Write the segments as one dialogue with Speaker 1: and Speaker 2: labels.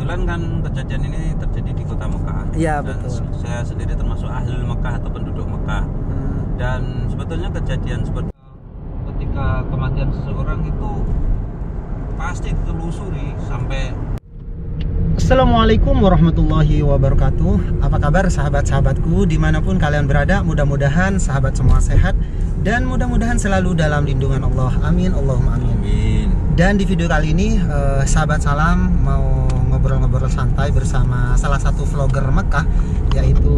Speaker 1: kebetulan kan kejadian ini terjadi di kota Mekah.
Speaker 2: Iya,
Speaker 1: Dan
Speaker 2: betul.
Speaker 1: saya sendiri termasuk ahlul Mekah atau penduduk Mekah. Dan sebetulnya kejadian seperti ketika kematian seseorang itu pasti ditelusuri sampai.
Speaker 2: Assalamualaikum warahmatullahi wabarakatuh. Apa kabar sahabat-sahabatku dimanapun kalian berada? Mudah-mudahan sahabat semua sehat dan mudah-mudahan selalu dalam lindungan Allah. Amin, Allahumma amin.
Speaker 1: Amin.
Speaker 2: Dan di video kali ini sahabat salam mau ngobrol-ngobrol santai bersama salah satu vlogger Mekah, yaitu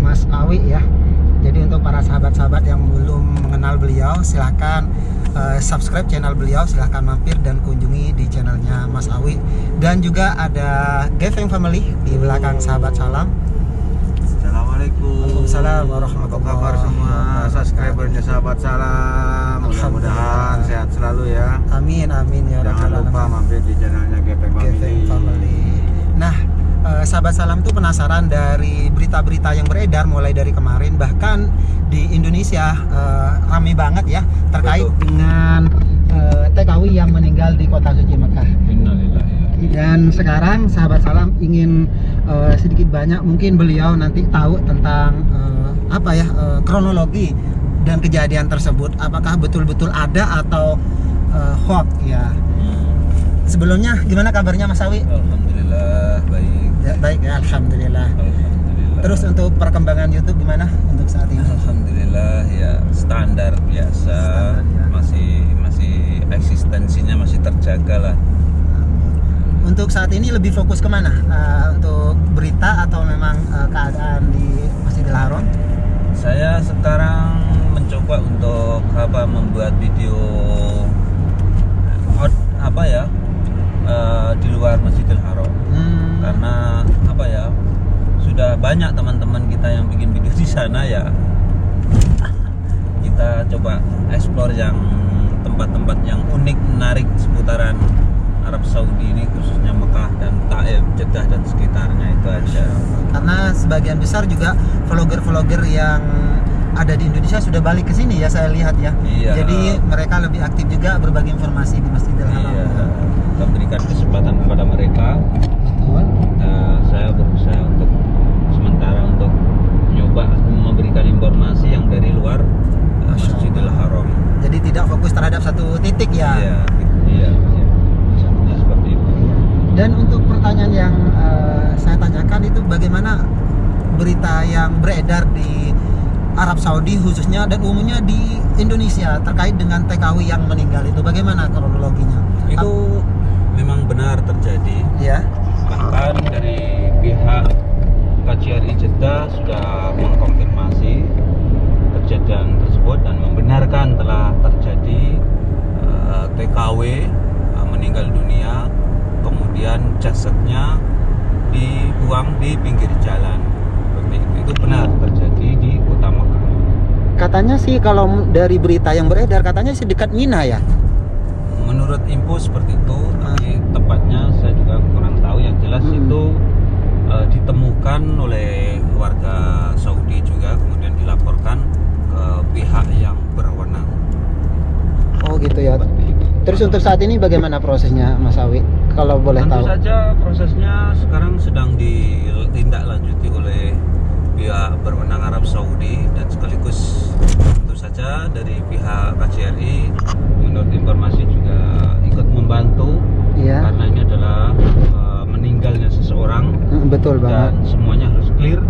Speaker 2: Mas Awi ya. Jadi untuk para sahabat-sahabat yang belum mengenal beliau, silahkan subscribe channel beliau, silahkan mampir dan kunjungi di channelnya Mas Awi. Dan juga ada Geveng Family di belakang sahabat salam.
Speaker 1: Assalamualaikum.
Speaker 2: Waalaikumsalam
Speaker 1: Apa
Speaker 2: warahmatullahi
Speaker 1: kabar semua
Speaker 2: wabarakatuh.
Speaker 1: subscribernya sahabat salam? Mudah-mudahan sehat selalu ya.
Speaker 2: Amin amin ya
Speaker 1: Jangan
Speaker 2: rabbal
Speaker 1: lupa
Speaker 2: alamin.
Speaker 1: mampir di channelnya Geveng
Speaker 2: Geveng
Speaker 1: Family.
Speaker 2: Family. Nah, sahabat salam tuh penasaran dari berita-berita yang beredar mulai dari kemarin, bahkan di Indonesia rame banget ya terkait
Speaker 1: Betul.
Speaker 2: dengan TKW yang meninggal di kota suci Mekah.
Speaker 1: Innalillahi.
Speaker 2: Dan sekarang sahabat salam ingin sedikit banyak mungkin beliau nanti tahu tentang kronologi dan kejadian tersebut, apakah betul-betul ada atau hoax ya. Sebelumnya gimana kabarnya Mas Awi?
Speaker 1: Alhamdulillah baik.
Speaker 2: Ya, baik ya, alhamdulillah.
Speaker 1: Alhamdulillah.
Speaker 2: Terus untuk perkembangan YouTube gimana untuk saat ini?
Speaker 1: Alhamdulillah ya standar biasa.
Speaker 2: Standar, ya.
Speaker 1: Masih eksistensinya masih terjaga lah.
Speaker 2: Untuk saat ini lebih fokus kemana? Untuk berita atau memang keadaan di Masjidil Haram?
Speaker 1: Saya sekarang mencoba untuk membuat video di luar Masjidil Haram. Karena sudah banyak teman-teman kita yang bikin video di sana ya. Kita coba explore yang tempat-tempat yang unik, menarik seputaran Arab Saudi ini, khususnya Mekah dan Taif, Jeddah dan sekitarnya itu aja.
Speaker 2: Karena sebagian besar juga vlogger-vlogger yang ada di Indonesia sudah balik ke sini ya, saya lihat ya.
Speaker 1: Iya.
Speaker 2: Jadi mereka lebih aktif juga berbagi informasi di Masjidil Haram.
Speaker 1: Iya, kita berikan kesempatan kepada mereka.
Speaker 2: Betul.
Speaker 1: Saya berusaha untuk sementara untuk mencoba memberikan informasi yang dari luar Masjidil Haram.
Speaker 2: Jadi tidak fokus terhadap satu titik ya.
Speaker 1: Iya. Maksudnya seperti itu.
Speaker 2: Dan untuk pertanyaan yang saya tanyakan itu, bagaimana berita yang beredar di Arab Saudi khususnya dan umumnya di Indonesia terkait dengan TKW yang meninggal itu, bagaimana kronologinya?
Speaker 1: Itu memang benar terjadi.
Speaker 2: Ya.
Speaker 1: Bahkan dari pihak KJRI Jeddah sudah mengkonfirmasi kejadian tersebut dan membenarkan telah terjadi TKW meninggal dunia, kemudian jasadnya dibuang di pinggir jalan. Seperti itu benar terjadi di kota Mekah.
Speaker 2: Katanya sih kalau dari berita yang beredar katanya sih dekat Mina ya.
Speaker 1: Menurut info seperti itu, tapi tepatnya saya juga kurang tahu. Yang jelas itu ditemukan oleh warga Saudi juga, kemudian dilaporkan ke pihak yang berwenang.
Speaker 2: Oh gitu ya.
Speaker 1: Seperti itu.
Speaker 2: Terus untuk saat ini bagaimana prosesnya Mas Awi? Kalau boleh
Speaker 1: Tentu
Speaker 2: tahu.
Speaker 1: saja prosesnya sekarang sedang ditindaklanjuti oleh pihak berwenang Arab Saudi, dan sekaligus tentu saja dari pihak KJRI menurut informasi juga ikut membantu.
Speaker 2: Iya.
Speaker 1: Karena ini adalah meninggalnya seseorang.
Speaker 2: Betul banget.
Speaker 1: Dan semuanya harus clear.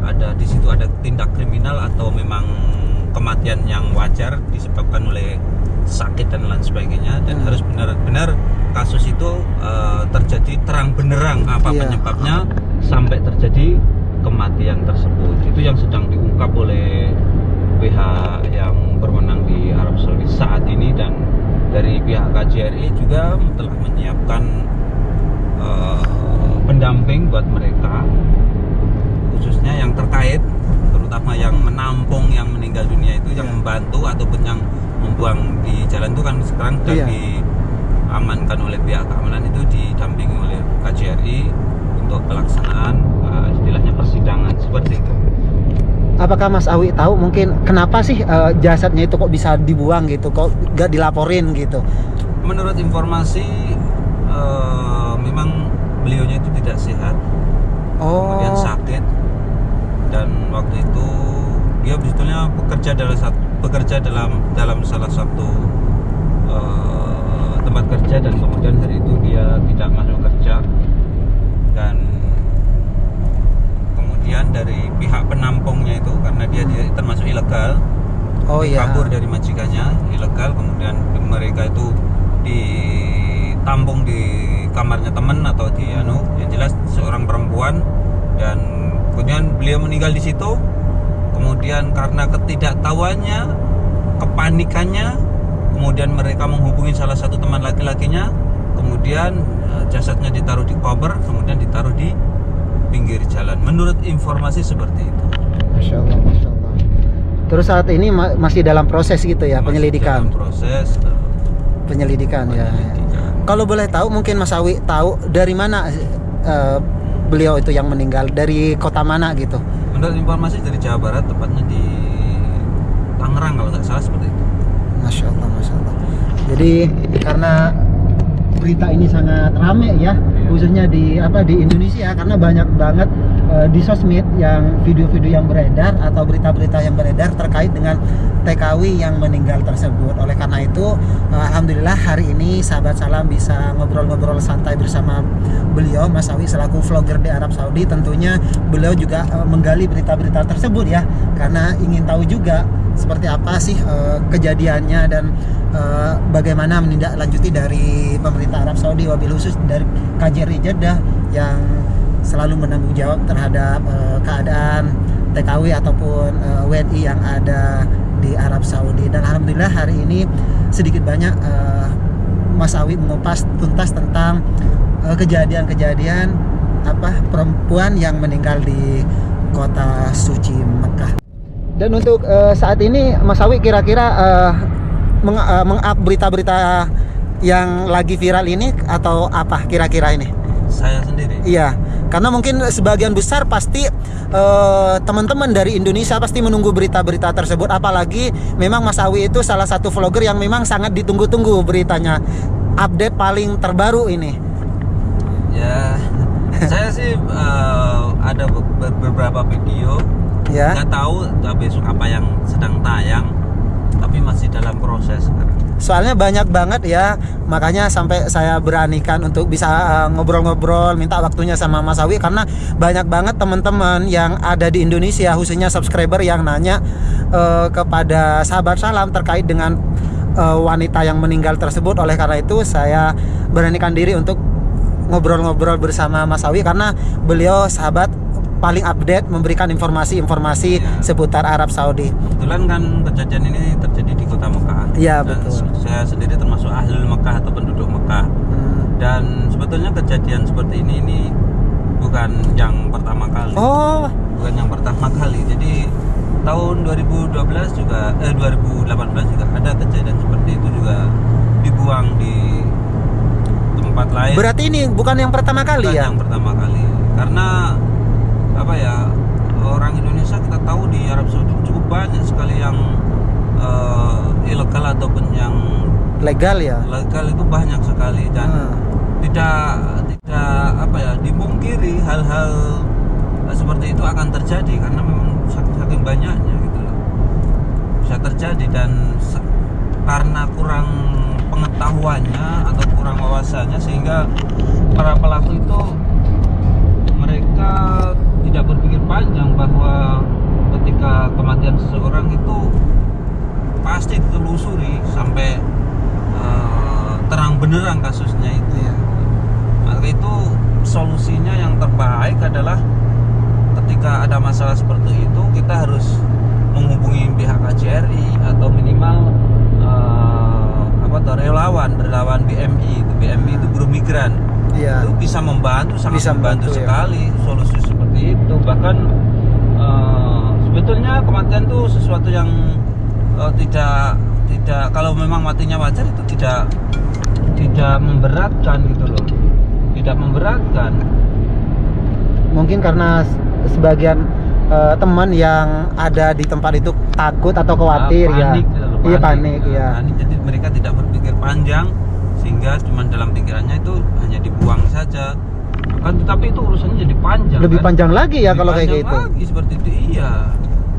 Speaker 1: Ada di situ ada tindak kriminal atau memang kematian yang wajar disebabkan oleh sakit dan lain sebagainya, dan harus benar-benar kasus itu terjadi terang benderang apa
Speaker 2: Iya.
Speaker 1: penyebabnya sampai terjadi kematian tersebut. Itu yang sedang diungkap oleh pihak yang berwenang di Arab Saudi saat ini, dan dari pihak KJRI juga telah menyiapkan pendamping buat mereka, khususnya yang terkait, terutama yang menampung yang meninggal dunia itu, yang membantu ataupun yang membuang di jalan itu kan sekarang sudah diamankan oleh pihak keamanan, itu didampingi oleh KJRI untuk pelaksanaan istilahnya persidangan seperti itu.
Speaker 2: Apakah Mas Awi tahu mungkin kenapa sih jasadnya itu kok bisa dibuang gitu, kok gak dilaporin gitu?
Speaker 1: Menurut informasi memang beliaunya itu tidak sehat, kemudian
Speaker 2: Oh,
Speaker 1: sakit, dan waktu itu dia sebetulnya bekerja dalam salah satu tempat kerja, dan kemudian hari itu dia tidak masuk kerja, dan kemudian dari pihak penampungnya itu karena dia termasuk ilegal,
Speaker 2: oh iya.
Speaker 1: kabur dari majikannya ilegal, kemudian mereka itu ditampung di kamarnya teman atau di yang jelas seorang perempuan, dan kemudian beliau meninggal di situ. Kemudian karena ketidaktahuannya, kepanikannya, kemudian mereka menghubungi salah satu teman laki-lakinya, kemudian jasadnya ditaruh di koper, kemudian ditaruh di pinggir jalan. Menurut informasi seperti itu.
Speaker 2: Masya Allah, Masya Allah. Terus saat ini masih dalam proses gitu ya,
Speaker 1: Masih
Speaker 2: penyelidikan.
Speaker 1: dalam proses
Speaker 2: Penyelidikan ya.
Speaker 1: penyelidikan.
Speaker 2: Kalau boleh tahu, mungkin Mas Awi tahu dari mana beliau itu yang meninggal, dari kota mana gitu?
Speaker 1: Menurut informasi dari Jawa Barat, tepatnya di Tangerang kalau nggak salah seperti itu.
Speaker 2: Masya Allah, Masya Allah. Jadi karena berita ini sangat rame ya, khususnya di Indonesia, karena banyak banget di sosmed yang video-video yang beredar atau berita-berita yang beredar terkait dengan TKW yang meninggal tersebut. Oleh karena itu, alhamdulillah hari ini sahabat salam bisa ngobrol-ngobrol santai bersama beliau, Mas Awi selaku vlogger di Arab Saudi. Tentunya beliau juga menggali berita-berita tersebut ya, karena ingin tahu juga seperti apa sih kejadiannya dan bagaimana menindaklanjuti dari pemerintah Arab Saudi, wabil khusus dari KJRI Jeddah yang selalu menanggung jawab terhadap keadaan TKW ataupun WNI yang ada di Arab Saudi. Dan alhamdulillah hari ini sedikit banyak Mas Awi mengupas tuntas tentang kejadian-kejadian perempuan yang meninggal di kota suci Mekah. Dan untuk saat ini Mas Awi kira-kira meng-up berita-berita yang lagi viral ini atau apa kira-kira ini?
Speaker 1: Saya sendiri.
Speaker 2: Iya, karena mungkin sebagian besar pasti teman-teman dari Indonesia pasti menunggu berita-berita tersebut. Apalagi memang Mas Awi itu salah satu vlogger yang memang sangat ditunggu-tunggu beritanya. Update paling terbaru ini.
Speaker 1: Ya, saya sih ada beberapa video.
Speaker 2: Ya.
Speaker 1: Nggak tahu besok apa yang sedang tayang, tapi masih dalam proses sekarang.
Speaker 2: Soalnya banyak banget ya, makanya sampai saya beranikan untuk bisa ngobrol-ngobrol, minta waktunya sama Mas Awi, karena banyak banget teman-teman yang ada di Indonesia, khususnya subscriber yang nanya kepada sahabat salam terkait dengan wanita yang meninggal tersebut. Oleh karena itu saya beranikan diri untuk ngobrol-ngobrol bersama Mas Awi, karena beliau sahabat paling update memberikan informasi-informasi seputar Arab Saudi.
Speaker 1: Kebetulan kan kejadian ini terjadi di kota Mekah.
Speaker 2: Iya,
Speaker 1: dan
Speaker 2: betul.
Speaker 1: Saya sendiri termasuk ahlul Mekah atau penduduk Mekah. Dan sebetulnya kejadian seperti ini bukan yang pertama kali.
Speaker 2: Oh,
Speaker 1: Bukan yang pertama kali. Jadi tahun 2018 juga 2018 juga ada kejadian seperti itu, juga dibuang di tempat lain.
Speaker 2: berarti ini bukan yang pertama kali
Speaker 1: Bukan
Speaker 2: ya?
Speaker 1: yang pertama kali. Karena orang Indonesia kita tahu di Arab Saudi cukup banyak sekali yang ilegal ataupun yang
Speaker 2: Legal ya?
Speaker 1: legal, itu banyak sekali, dan tidak dimungkiri hal-hal seperti itu akan terjadi, karena memang saking banyaknya gitu loh bisa terjadi. Dan karena kurang pengetahuannya atau kurang wawasannya, sehingga para pelaku itu mereka tidak berpikir panjang bahwa ketika kematian seseorang itu pasti ditelusuri sampai terang benderang kasusnya itu. Maka itu solusinya yang terbaik adalah ketika ada masalah seperti itu, kita harus menghubungi pihak KJRI atau minimal relawan BMI. BMI itu buruh migran.
Speaker 2: Iya.
Speaker 1: Itu bisa membantu, sangat
Speaker 2: Bisa
Speaker 1: membantu
Speaker 2: membantu, ya.
Speaker 1: sekali solusi seperti itu. Bahkan sebetulnya kematian itu sesuatu yang tidak kalau memang matinya wajar, itu tidak memberatkan gitu loh, tidak memberatkan.
Speaker 2: Mungkin karena sebagian teman yang ada di tempat itu takut atau khawatir
Speaker 1: Panik,
Speaker 2: ya.
Speaker 1: gitu loh,
Speaker 2: Iya, panik ya.
Speaker 1: Panik, jadi mereka tidak berpikir panjang, sehingga cuma dalam pikirannya itu hanya membantu, tapi itu urusannya jadi panjang.
Speaker 2: Lebih
Speaker 1: kan?
Speaker 2: panjang lagi ya
Speaker 1: Lebih
Speaker 2: kalau kayak
Speaker 1: panjang
Speaker 2: gitu.
Speaker 1: lagi seperti itu, iya.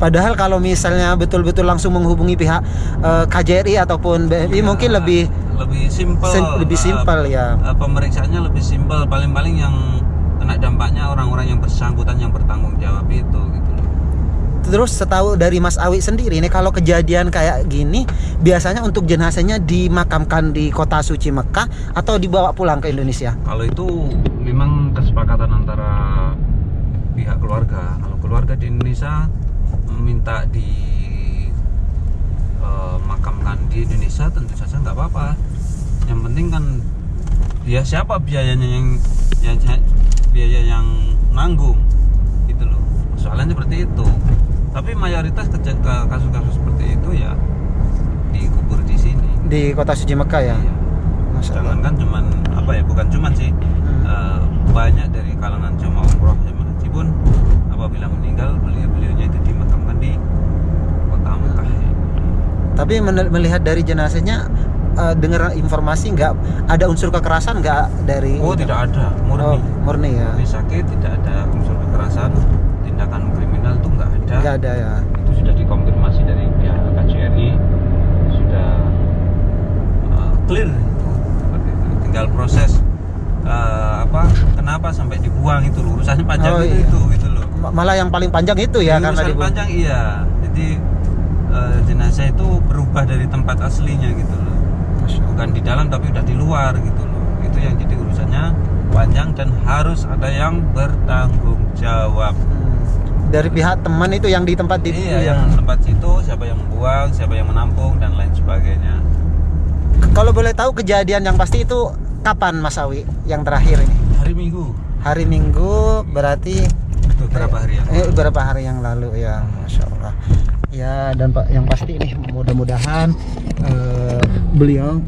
Speaker 2: Padahal kalau misalnya betul-betul langsung menghubungi pihak KJRI ataupun BNI
Speaker 1: Iya,
Speaker 2: mungkin lebih
Speaker 1: lebih
Speaker 2: simpel ya.
Speaker 1: Pemeriksaannya lebih simpel, paling-paling yang kena dampaknya orang-orang yang bersangkutan yang bertanggung jawab itu gitu loh.
Speaker 2: Terus setahu dari Mas Awi sendiri nih, kalau kejadian kayak gini biasanya untuk jenazahnya dimakamkan di kota suci Mekah atau dibawa pulang ke Indonesia?
Speaker 1: Kalau itu memang kesepakatan antara pihak keluarga. Kalau keluarga di Indonesia minta makamkan di Indonesia, tentu saja nggak apa-apa. Yang penting kan ya siapa biaya yang nanggung gitu loh. Soalnya seperti itu. Tapi mayoritas kasus-kasus seperti itu ya dikubur di sini.
Speaker 2: Di kota suci Mekah ya.
Speaker 1: Iya.
Speaker 2: Masya Allah.
Speaker 1: Sedangkan kan cuman apa ya? Bukan cuman sih. Banyak dari kalangan jemaah umroh jemaah haji pun apabila meninggal beliaunya itu dimakamkan di kota Mekah.
Speaker 2: Tapi melihat dari jenazahnya, dengar informasi nggak ada unsur kekerasan nggak dari?
Speaker 1: Oh, tidak ada, murni.
Speaker 2: Oh, murni ya.
Speaker 1: Murni sakit, tidak ada unsur kekerasan, tindakan kriminal itu nggak ada.
Speaker 2: Nggak ada ya.
Speaker 1: Itu sudah dikonfirmasi dari pihak KJRI, sudah clear. Seperti itu. Tinggal proses kenapa sampai dibuang itu loh. Urusannya panjang itu loh.
Speaker 2: Malah yang paling panjang itu ya, karena
Speaker 1: urusan panjang iya. Jadi jenazah itu berubah dari tempat aslinya gitu loh. Bukan di dalam tapi udah di luar gitu loh. Itu yang jadi urusannya panjang dan harus ada yang bertanggung jawab.
Speaker 2: Dari pihak teman itu yang di tempat itu.
Speaker 1: Iya, yang tempat situ, siapa yang membuang, siapa yang menampung dan lain sebagainya.
Speaker 2: Kalau boleh tahu kejadian yang pasti itu kapan Mas Awi yang terakhir ini?
Speaker 1: Hari Minggu.
Speaker 2: Hari Minggu berarti
Speaker 1: beberapa hari yang
Speaker 2: beberapa hari yang lalu ya. Masya Allah. Ya, dan Pak yang pasti nih mudah-mudahan beliau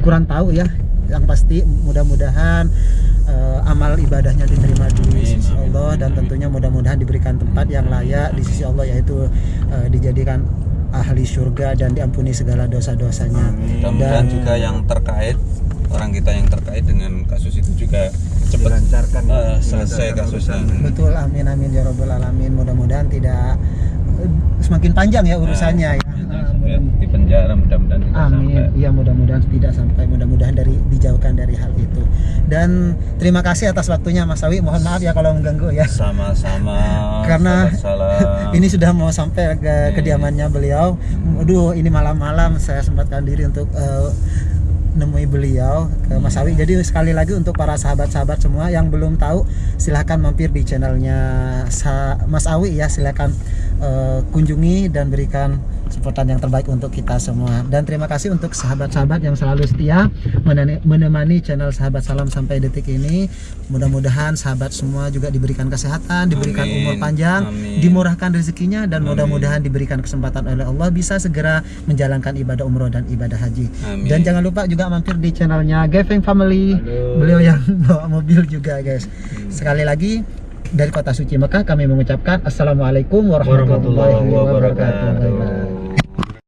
Speaker 2: kurang tahu ya. Yang pasti mudah-mudahan amal ibadahnya diterima di sisi Allah, dan tentunya mudah-mudahan diberikan tempat yang layak di sisi Allah, yaitu dijadikan ahli surga dan diampuni segala dosa-dosanya.
Speaker 1: Mudah-mudahan juga yang terkait, orang kita yang terkait dengan kasus itu juga cepat
Speaker 3: dilancarkan
Speaker 1: selesai kasusnya.
Speaker 2: Betul, amin amin ya rabbal alamin. Mudah-mudahan tidak semakin panjang ya urusannya ya.
Speaker 1: Di penjara mudah-mudahan tidak
Speaker 2: Amin.
Speaker 1: sampai.
Speaker 2: Iya, mudah-mudahan tidak sampai. Mudah-mudahan dijauhkan dari hal itu. Dan terima kasih atas waktunya Mas Awi. Mohon maaf ya kalau mengganggu ya.
Speaker 1: Sama-sama.
Speaker 2: Karena
Speaker 1: salam.
Speaker 2: ini sudah mau sampai ke kediamannya beliau. Aduh, ini malam-malam saya sempatkan diri untuk nemui beliau ke Mas Awi. Jadi sekali lagi untuk para sahabat-sahabat semua yang belum tahu, silahkan mampir di channelnya Mas Awi ya. Silahkan kunjungi dan berikan supportan yang terbaik untuk kita semua. Dan terima kasih untuk sahabat-sahabat yang selalu setia menemani channel Sahabat Salam sampai detik ini. Mudah-mudahan sahabat semua juga diberikan kesehatan, diberikan umur panjang, dimurahkan rezekinya, dan mudah-mudahan diberikan kesempatan oleh Allah bisa segera menjalankan ibadah umroh dan ibadah haji. Dan jangan lupa juga mampir di channelnya Geveng Family. Beliau yang bawa mobil juga guys. Sekali lagi dari kota suci Mekah kami mengucapkan Assalamualaikum warahmatullahi wabarakatuh.